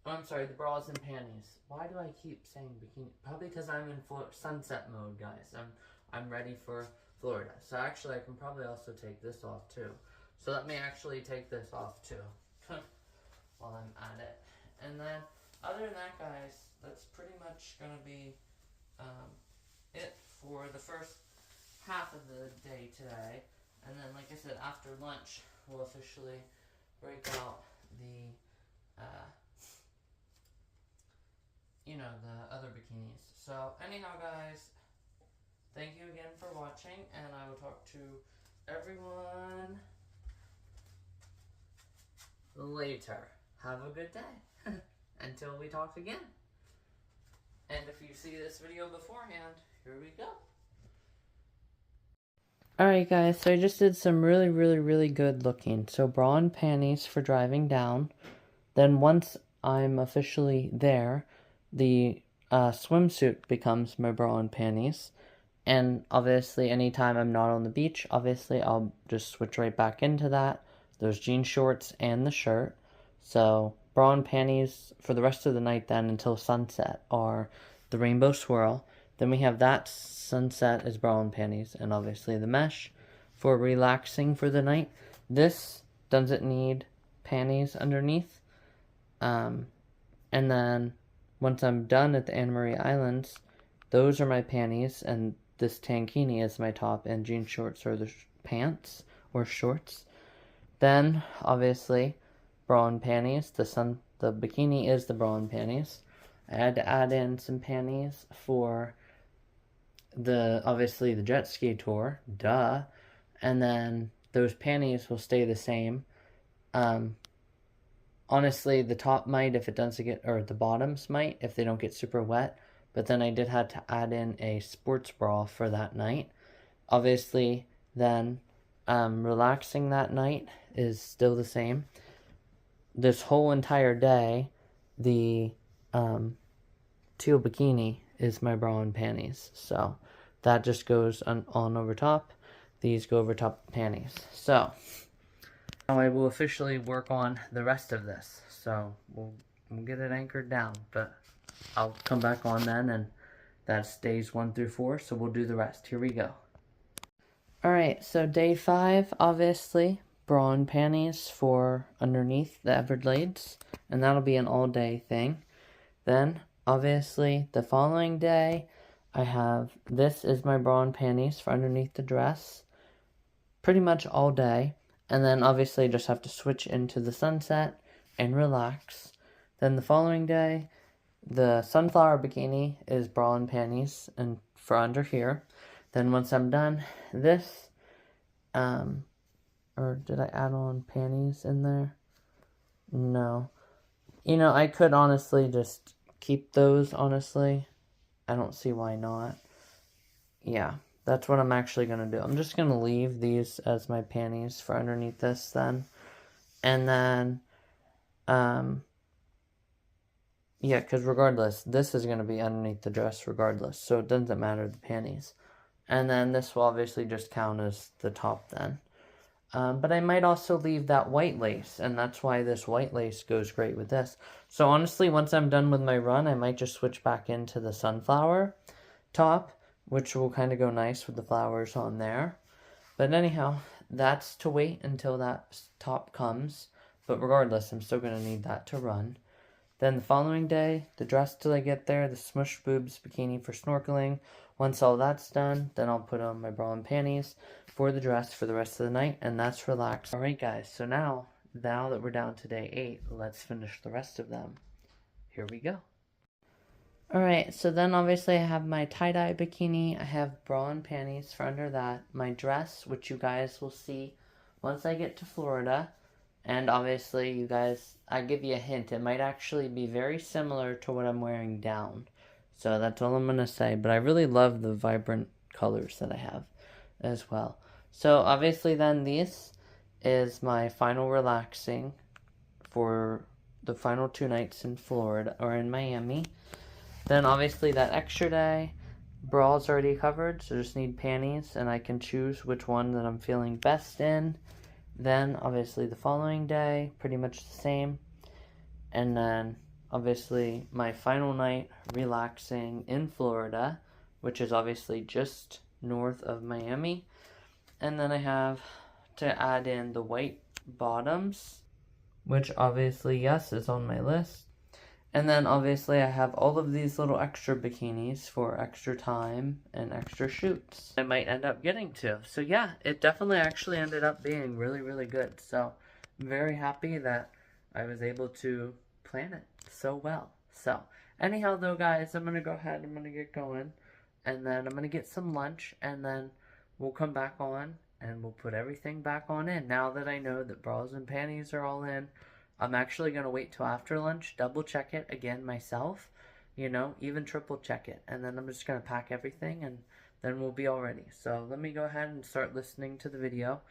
S2: I'm sorry, the bras and panties. Why do I keep saying bikini? Probably because I'm in sunset mode, guys. I'm ready for Florida. So actually, I can probably also take this off too. So let me actually take this off too while I'm at it. And then, other than that, guys, that's pretty much going to be it for the first half of the day today. And then, like I said, after lunch, we'll officially break out the the other bikinis. So anyhow, guys, thank you again for watching, and I will talk to everyone later. Have a good day until we talk again. And if you see this video beforehand, here we go. Alright guys, so I just did some really good looking. So bra and panties for driving down. Then once I'm officially there, the swimsuit becomes my bra and panties. And obviously anytime I'm not on the beach, obviously I'll just switch right back into that. Those jean shorts and the shirt. So bra and panties for the rest of the night then until sunset are the rainbow swirl. Then we have that sunset is bra and panties, and obviously the mesh for relaxing for the night. This doesn't need panties underneath. And then once I'm done at the Anna Maria Islands, those are my panties, and this tankini is my top, and jean shorts are the pants or shorts. Then, obviously, bra and panties. The bikini is the bra and panties. I had to add in some panties for obviously the jet ski tour, duh. And then those panties will stay the same. Honestly, the top might if it doesn't get, or the bottoms might if they don't get super wet. But then I did have to add in a sports bra for that night. Obviously, then relaxing that night is still the same. This whole entire day, the teal bikini is my bra and panties. So that just goes on over top. These go over top of panties. So now I will officially work on the rest of this. So we'll get it anchored down, but I'll come back on then, and that's days 1 through 4. So we'll do the rest. Here we go. Alright, so day 5, obviously, bra and panties for underneath the Everglades, and that'll be an all-day thing. Then, obviously, the following day, I have, this is my bra and panties for underneath the dress, pretty much all day. And then, obviously, I just have to switch into the sunset and relax. Then the following day, the sunflower bikini is bra and panties and for under here. Then once I'm done, this, or did I add on panties in there? No. I could honestly just keep those, honestly. I don't see why not. Yeah, that's what I'm actually going to do. I'm just going to leave these as my panties for underneath this then. And then, yeah, because regardless, this is going to be underneath the dress regardless. So it doesn't matter the panties. And then this will obviously just count as the top then. But I might also leave that white lace, and that's why this white lace goes great with this. So honestly, once I'm done with my run, I might just switch back into the sunflower top, which will kind of go nice with the flowers on there. But anyhow, that's to wait until that top comes. But regardless, I'm still going to need that to run. Then the following day, the dress till I get there, the smush boobs bikini for snorkeling. Once all that's done, then I'll put on my bra and panties for the dress for the rest of the night, and that's relaxed. Alright guys, so now that we're down to day 8, let's finish the rest of them. Here we go. Alright, so then obviously I have my tie-dye bikini, I have bra and panties for under that, my dress, which you guys will see once I get to Florida. And obviously, you guys, I give you a hint, it might actually be very similar to what I'm wearing down. So that's all I'm going to say. But I really love the vibrant colors that I have as well. So obviously then this is my final relaxing for the final 2 nights in Florida or in Miami. Then obviously that extra day, bra's already covered, so just need panties, and I can choose which one that I'm feeling best in. Then obviously the following day, pretty much the same. And then obviously my final night relaxing in Florida, which is obviously just north of Miami. And then I have to add in the white bottoms, which obviously, yes, is on my list. And then obviously I have all of these little extra bikinis for extra time and extra shoots I might end up getting to. So yeah, it definitely actually ended up being really, really good. So I'm very happy that I was able to plan it so well. So anyhow though, guys, I'm going to go ahead, I'm going to get going. And then I'm going to get some lunch, and then we'll come back on and we'll put everything back on in. Now that I know that bras and panties are all in, I'm actually going to wait till after lunch, double check it again myself, you know, even triple check it. And then I'm just going to pack everything, and then we'll be all ready. So let me go ahead and start listening to the video.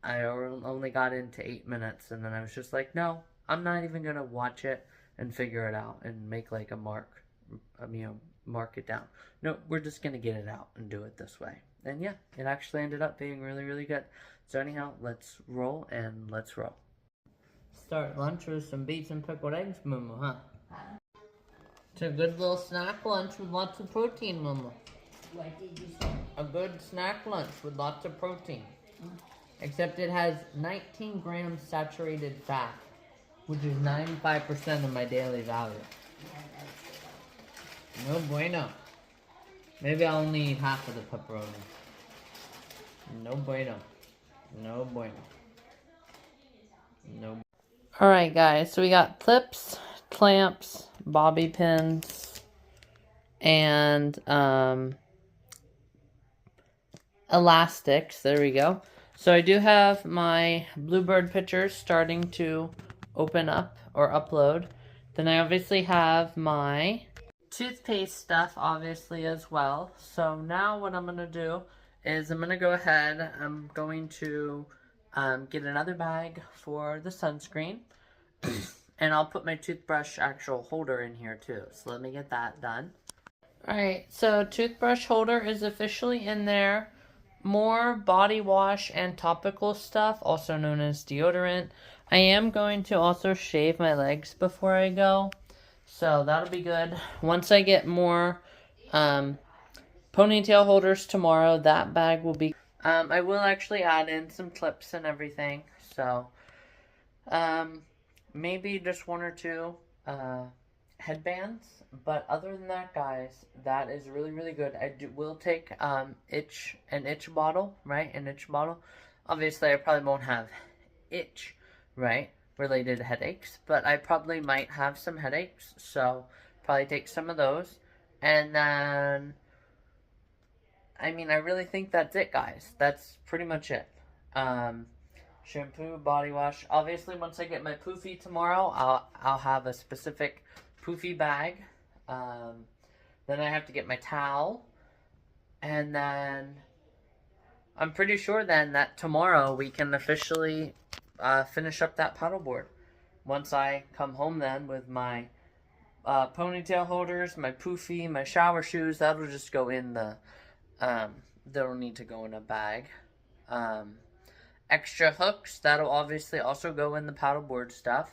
S2: I only got into 8 minutes, and then I was just like, no, I'm not even going to watch it and figure it out and make like a mark, you know, mark it down. No, we're just going to get it out and do it this way. And yeah, it actually ended up being really, really good. So anyhow, let's roll and let's roll. Start lunch with some beets and pickled eggs, Mumu, huh? It's a good little snack lunch with lots of protein, Mumu.
S1: What did you say?
S2: A good snack lunch with lots of protein. Except it has 19 grams saturated fat, which is 95% of my daily value. No bueno. Maybe I'll only eat half of the pepperoni. No bueno. No bueno. No. Alright guys, so we got clips, clamps, bobby pins, and elastics. There we go. So I do have my Bluebird pictures starting to open up or upload. Then I obviously have my toothpaste stuff obviously as well. So now what I'm going to do is I'm going to go ahead, I'm going to get another bag for the sunscreen. And I'll put my toothbrush actual holder in here too. So let me get that done. Alright, so toothbrush holder is officially in there. More body wash and topical stuff, also known as deodorant. I am going to also shave my legs before I go. So that'll be good. Once I get more ponytail holders tomorrow, that bag will be... I will actually add in some clips and everything. So maybe just 1 or 2 headbands. But other than that, guys, that is really, really good. I will take an itch bottle, right? An itch bottle. Obviously, I probably won't have itch, right? Related to headaches. But I probably might have some headaches. So, probably take some of those. And then, I mean, I really think that's it, guys. That's pretty much it. Shampoo, body wash. Obviously, once I get my poofy tomorrow, I'll have a specific poofy bag. Then I have to get my towel, and then I'm pretty sure then that tomorrow we can officially finish up that paddleboard. Once I come home then with my ponytail holders, my poofy, my shower shoes, that'll just go in the, they'll need to go in a bag. Extra hooks, that'll obviously also go in the paddleboard stuff.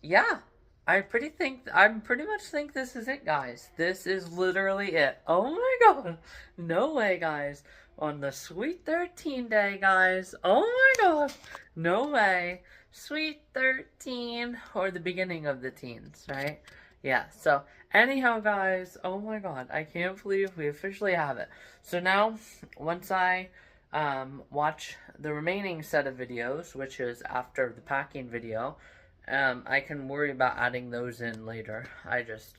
S2: Yeah. I pretty much think this is it, guys. This is literally it. Oh my god. No way, guys. On the Sweet 13 day, guys. Oh my god. No way. Sweet 13. Or the beginning of the teens, right? Yeah, so anyhow, guys. Oh my god. I can't believe we officially have it. So now, once I watch the remaining set of videos, which is after the packing video, I can worry about adding those in later. I just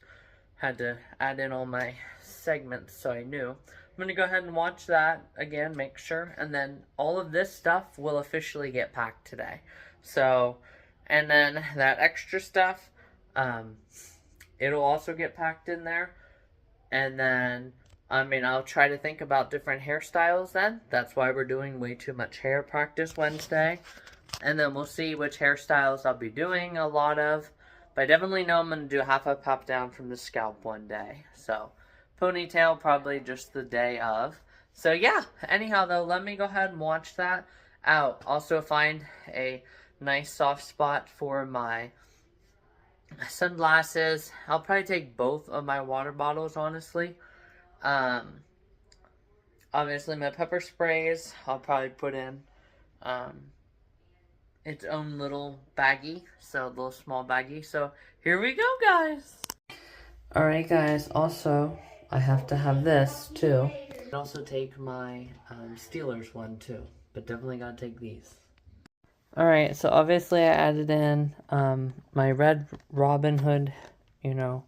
S2: had to add in all my segments so I knew. I'm going to go ahead and watch that again, make sure, and then all of this stuff will officially get packed today. So, and then that extra stuff, it'll also get packed in there. And then, I mean, I'll try to think about different hairstyles then. That's why we're doing way too much hair practice Wednesday. And then we'll see which hairstyles I'll be doing a lot of. But I definitely know I'm going to do half a pop down from the scalp one day. So, ponytail probably just the day of. So, yeah. Anyhow, though, let me go ahead and watch that out. Also, find a nice soft spot for my sunglasses. I'll probably take both of my water bottles, honestly. Um, Obviously, my pepper sprays, I'll probably put in its own little baggie, so a little small baggie. So here we go, guys. Alright, guys, also, I have to have this, too. I also take my Steelers one, too, but definitely gotta take these. Alright, so obviously I added in my red Robin Hood, you know,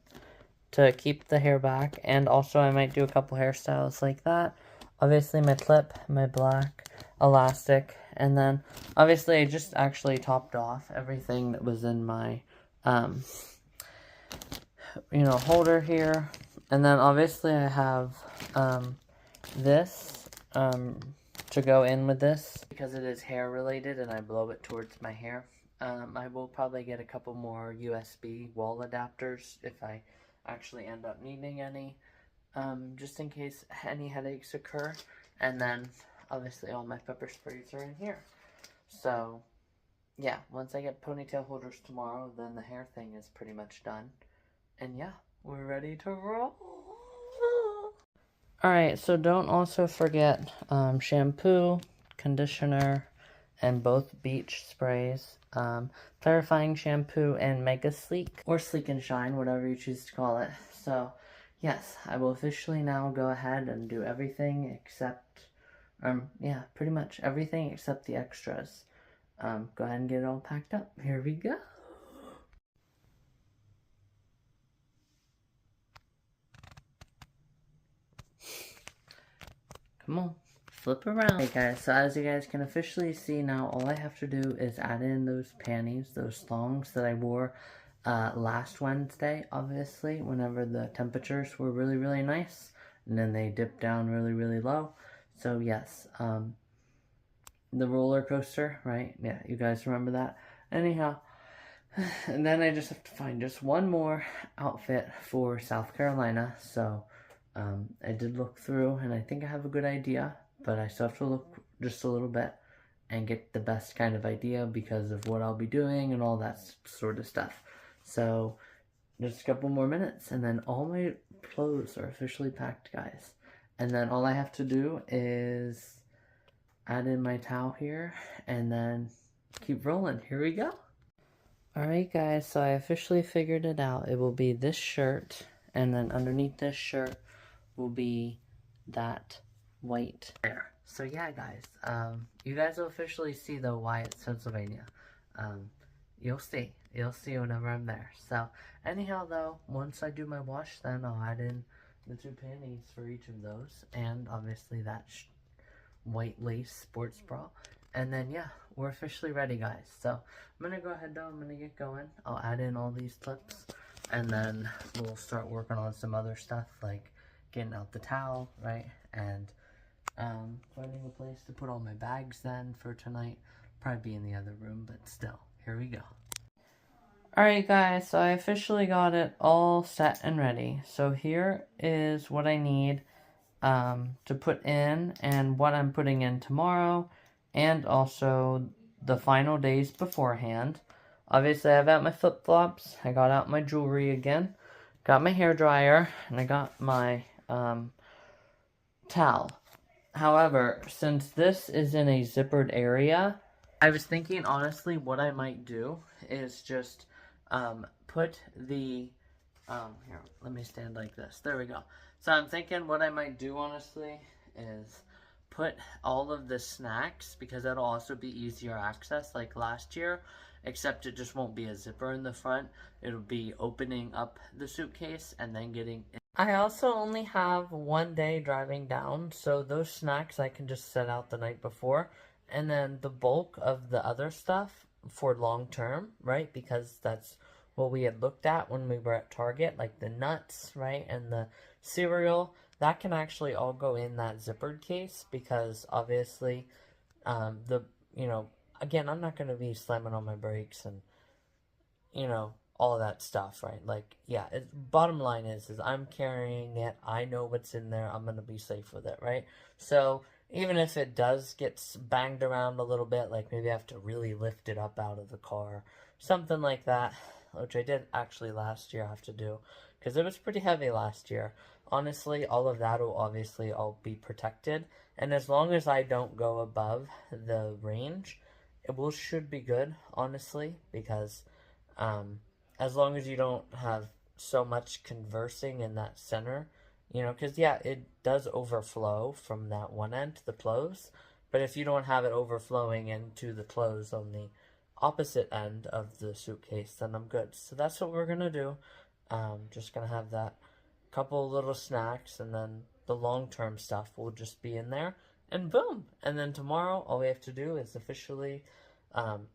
S2: to keep the hair back, and also I might do a couple hairstyles like that. Obviously my clip, my black elastic, and then obviously I just actually topped off everything that was in my you know, holder here. And then obviously I have this to go in with this because it is hair related and I blow it towards my hair. I will probably get a couple more USB wall adapters if I actually end up needing any, just in case any headaches occur. And then obviously all my pepper sprays are in here. So yeah, once I get ponytail holders tomorrow, then the hair thing is pretty much done. And yeah, we're ready to roll. Alright, so don't also forget shampoo, conditioner, and both beach sprays. Clarifying shampoo and Mega Sleek, or Sleek and Shine, whatever you choose to call it. So, yes, I will officially now go ahead and do everything except, yeah, pretty much everything except the extras. Go ahead and get it all packed up. Here we go. Come on, flip around. Hey guys, so as you guys can officially see now, all I have to do is add in those panties, those thongs that I wore last Wednesday, obviously, whenever the temperatures were really, really nice. And then they dipped down really, really low. So yes, the roller coaster, right? Yeah, you guys remember that? Anyhow, and then I just have to find just one more outfit for South Carolina. So I did look through, and I think I have a good idea, but I still have to look just a little bit and get the best kind of idea because of what I'll be doing and all that sort of stuff. So just a couple more minutes, and then all my clothes are officially packed, guys. And then all I have to do is add in my towel here, and then keep rolling. Here we go. Alright guys, so I officially figured it out. It will be this shirt, and then underneath this shirt will be that white there. So yeah guys, you guys will officially see though why it's Pennsylvania. You'll see whenever I'm there. So anyhow though, once I do my wash, then I'll add in the two panties for each of those, and obviously that white lace sports bra. And then yeah, we're officially ready guys. So I'm gonna go ahead though, I'm gonna get going. I'll add in all these clips, and then we'll start working on some other stuff like getting out the towel, right? And finding a place to put all my bags then for tonight. Probably be in the other room, but still, here we go. Alright guys, so I officially got it all set and ready. So here is what I need to put in, and what I'm putting in tomorrow, and also the final days beforehand. Obviously I have out my flip-flops, I got out my jewelry again, got my hair dryer, and I got my towel. However, since this is in a zippered area, I was thinking honestly what I might do is just put the here, let me stand like this. There we go. So I'm thinking what I might do honestly is put all of the snacks, because that'll also be easier access like last year, except it just won't be a zipper in the front. It'll be opening up the suitcase and then getting in. I also only have one day driving down, so those snacks I can just set out the night before, and then the bulk of the other stuff for long term, right? Because that's what we had looked at when we were at Target, like the nuts, right? And the cereal, that can actually all go in that zippered case because obviously, the, you know, again, I'm not going to be slamming on my brakes and, you know, all of that stuff, right? Like, yeah, bottom line is I'm carrying it. I know what's in there. I'm going to be safe with it, right? So even if it does get banged around a little bit, like maybe I have to really lift it up out of the car, something like that, which I did actually last year have to do because it was pretty heavy last year. Honestly, all of that will obviously all be protected. And as long as I don't go above the range, should be good, honestly, because um, as long as you don't have so much conversing in that center, you know, because yeah, it does overflow from that one end to the close, but if you don't have it overflowing into the close on the opposite end of the suitcase, then I'm good. So that's what we're gonna do. Just gonna have that couple little snacks, and then the long-term stuff will just be in there, and boom. And then tomorrow, all we have to do is officially um,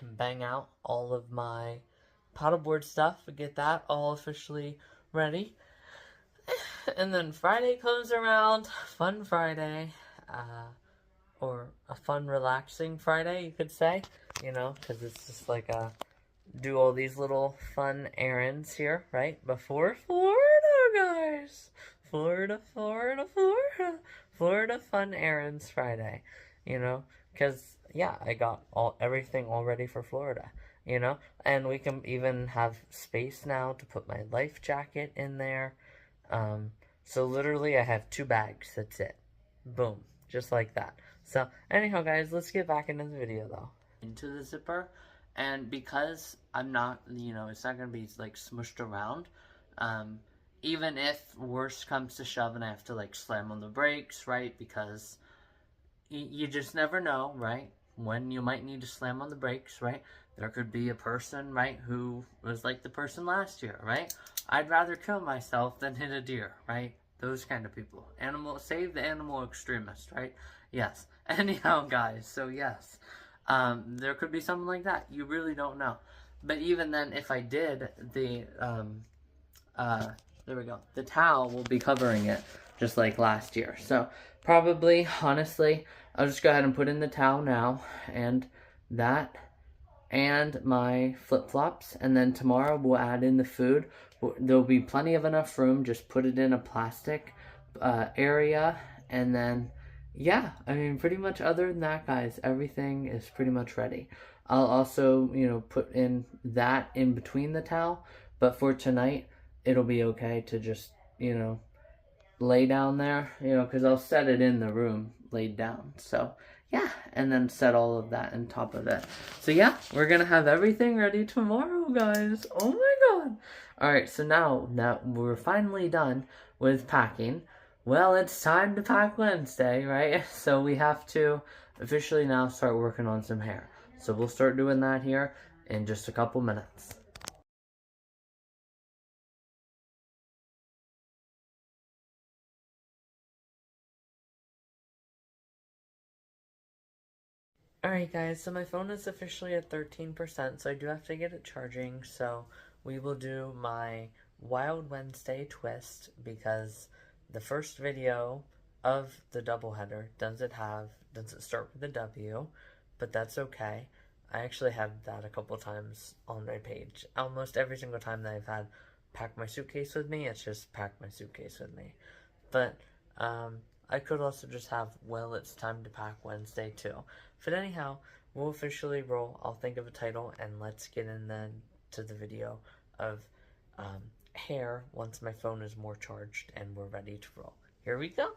S2: bang out all of my paddleboard stuff, get that all officially ready. And then Friday comes around, fun Friday, or a fun relaxing Friday, you could say, you know, because it's just like do all these little fun errands here, right, before Florida, guys. Florida, Florida, Florida. Florida fun errands Friday, you know, because yeah, I got everything all ready for Florida, you know, and we can even have space now to put my life jacket in there. So literally I have 2 bags, that's it. Boom, just like that. So anyhow, guys, let's get back into the video though. Into the zipper, and because I'm not, you know, it's not gonna be like smushed around. Even if worst comes to shove and I have to like slam on the brakes, right? Because you just never know, right? When you might need to slam on the brakes, right? There could be a person, right, who was like the person last year, right? I'd rather kill myself than hit a deer, right? Those kind of people. Save the animal extremist, right? Yes. Anyhow, guys, so yes. There could be something like that. You really don't know. But even then, if I did, there we go. The towel will be covering it, just like last year. So, probably, honestly, I'll just go ahead and put in the towel now, and that, and my flip-flops, and then tomorrow we'll add in the food. There'll be plenty of enough room, just put it in a plastic area, and then, yeah, I mean, pretty much other than that, guys, everything is pretty much ready. I'll also, you know, put in that in between the towel, but for tonight, it'll be okay to just, you know, lay down there, you know, because I'll set it in the room laid down. So, yeah, and then set all of that on top of it. So, yeah, we're going to have everything ready tomorrow, guys. Oh, my God. All right, so now that we're finally done with packing, well, it's time to pack Wednesday, right? So we have to officially now start working on some hair. So we'll start doing that here in just a couple minutes. Alright guys, so my phone is officially at 13%, so I do have to get it charging, so we will do my Wild Wednesday twist, because the first video of the doubleheader doesn't start with a W, but that's okay. I actually have that a couple times on my page. Almost every single time that I've had pack my suitcase with me, it's just pack my suitcase with me. But, I could also just have, well, it's time to pack Wednesday too. But anyhow, we'll officially roll. I'll think of a title, and let's get in then to the video of hair once my phone is more charged and we're ready to roll. Here we go.